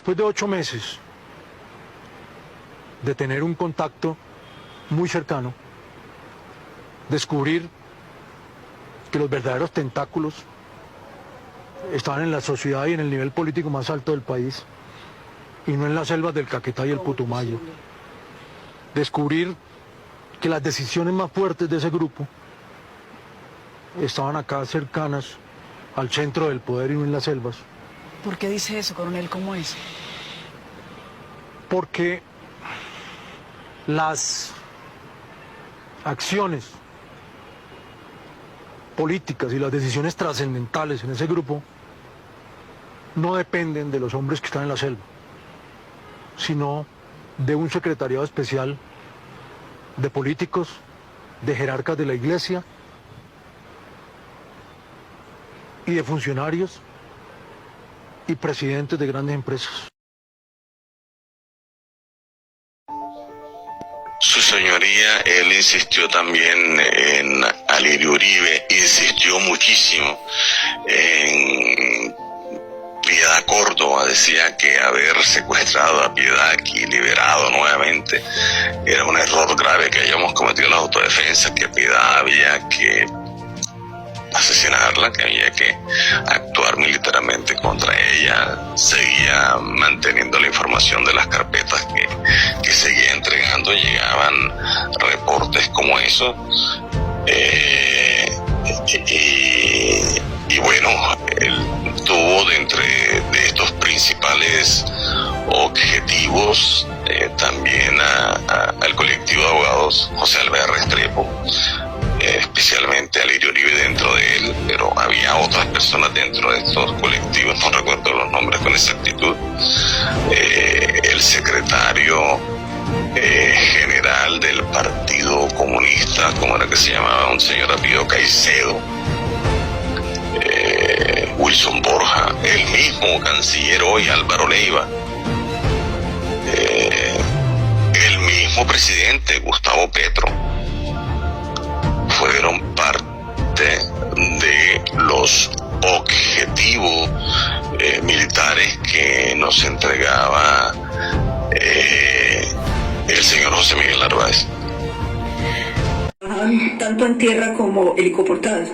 Después de 8 meses de tener un contacto muy cercano, descubrir que los verdaderos tentáculos estaban en la sociedad y en el nivel político más alto del país, y no en las selvas del Caquetá y el Putumayo. Descubrir que las decisiones más fuertes de ese grupo estaban acá cercanas al centro del poder y no en las selvas. ¿Por qué dice eso, coronel? ¿Cómo es? Porque las acciones políticas y las decisiones trascendentales en ese grupo no dependen de los hombres que están en la selva, sino de un secretariado especial de políticos, de jerarcas de la iglesia y de funcionarios y presidentes de grandes empresas. Su señoría, él insistió también en Alirio Uribe, insistió muchísimo en Piedad Córdoba. Decía que haber secuestrado a Piedad y liberado nuevamente era un error grave que hayamos cometido en la autodefensa, que Piedad había que asesinarla, que había que actuar militarmente contra ella. Seguía manteniendo la información de las carpetas que seguía entregando. Llegaban reportes como eso, y bueno, él tuvo de estos principales objetivos también al colectivo de abogados José Alvear Restrepo, especialmente a Alirio Uribe dentro de él, pero había otras personas dentro de estos colectivos, no recuerdo los nombres con exactitud. El secretario general del Partido Comunista, como era que se llamaba, un señor apellido Caicedo, Wilson Borja, el mismo canciller hoy, Álvaro Leiva, el mismo presidente, Gustavo Petro, fueron parte de los objetivos militares que nos entregaba el señor José Miguel Narváez. Tanto en tierra como helicoportados.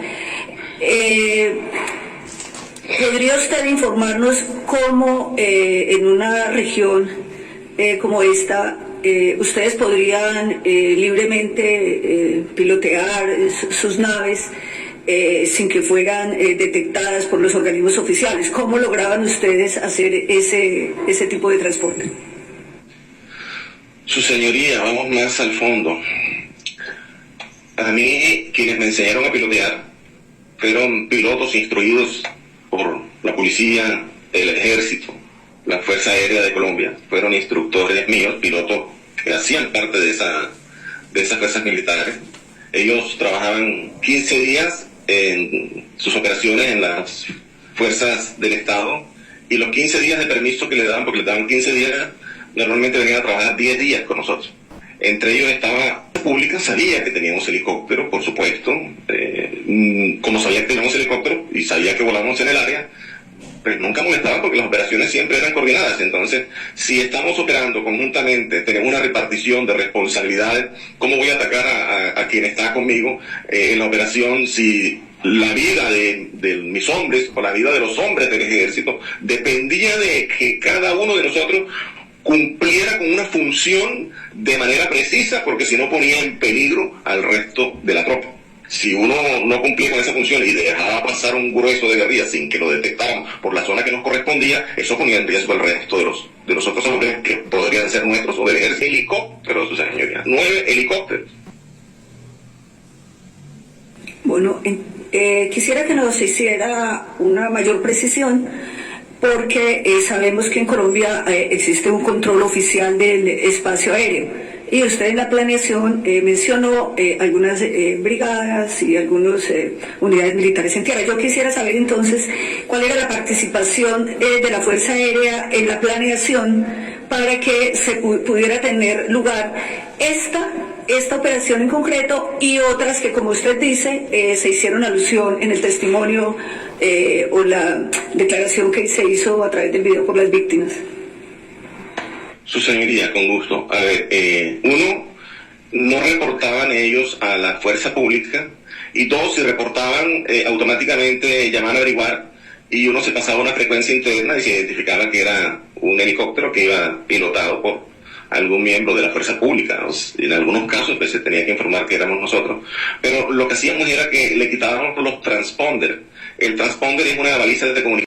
¿Podría usted informarnos cómo en una región como esta ustedes podrían libremente pilotear sus naves sin que fueran detectadas por los organismos oficiales? ¿Cómo lograban ustedes hacer ese tipo de transporte? Su señoría, vamos más al fondo. A mí, quienes me enseñaron a pilotear fueron pilotos instruidos por la policía, el ejército, la Fuerza Aérea de Colombia. Fueron instructores míos, pilotos que hacían parte de esas fuerzas militares. Ellos trabajaban 15 días en sus operaciones en las fuerzas del Estado, y los 15 días de permiso que le daban, porque le daban 15 días, normalmente venían a trabajar 10 días con nosotros. Entre ellos estaba la República, sabía que teníamos helicóptero, por supuesto. Como sabía que teníamos helicóptero y sabía que volábamos en el área, pues nunca molestaban porque las operaciones siempre eran coordinadas. Entonces, si estamos operando conjuntamente, tenemos una repartición de responsabilidades. ¿Cómo voy a atacar a quien está conmigo en la operación si la vida de mis hombres o la vida de los hombres del ejército dependía de que cada uno de nosotros cumpliera con una función de manera precisa, porque si no ponía en peligro al resto de la tropa? Si uno no cumplía con esa función y dejaba pasar un grueso de guerrilla sin que lo detectáramos por la zona que nos correspondía, eso ponía en riesgo el resto de los otros hombres que podrían ser nuestros o del ejército. Helicópteros, su señoría, 9 helicópteros. Bueno, quisiera que nos hiciera una mayor precisión, porque sabemos que en Colombia existe un control oficial del espacio aéreo, y usted en la planeación mencionó algunas brigadas y algunas unidades militares en tierra. Yo quisiera saber entonces cuál era la participación de la Fuerza Aérea en la planeación para que se pudiera tener lugar esta operación en concreto y otras que, como usted dice, se hicieron alusión en el testimonio o la declaración que se hizo a través del video por las víctimas. Su señoría, con gusto. A ver, uno, no reportaban ellos a la fuerza pública, y dos, si reportaban, automáticamente llamaban a averiguar, y uno se pasaba una frecuencia interna y se identificaba que era un helicóptero que iba pilotado por algún miembro de la fuerza pública. En algunos casos pues, se tenía que informar que éramos nosotros, pero lo que hacíamos era que le quitábamos los transponders. El transponder es una baliza de comunicación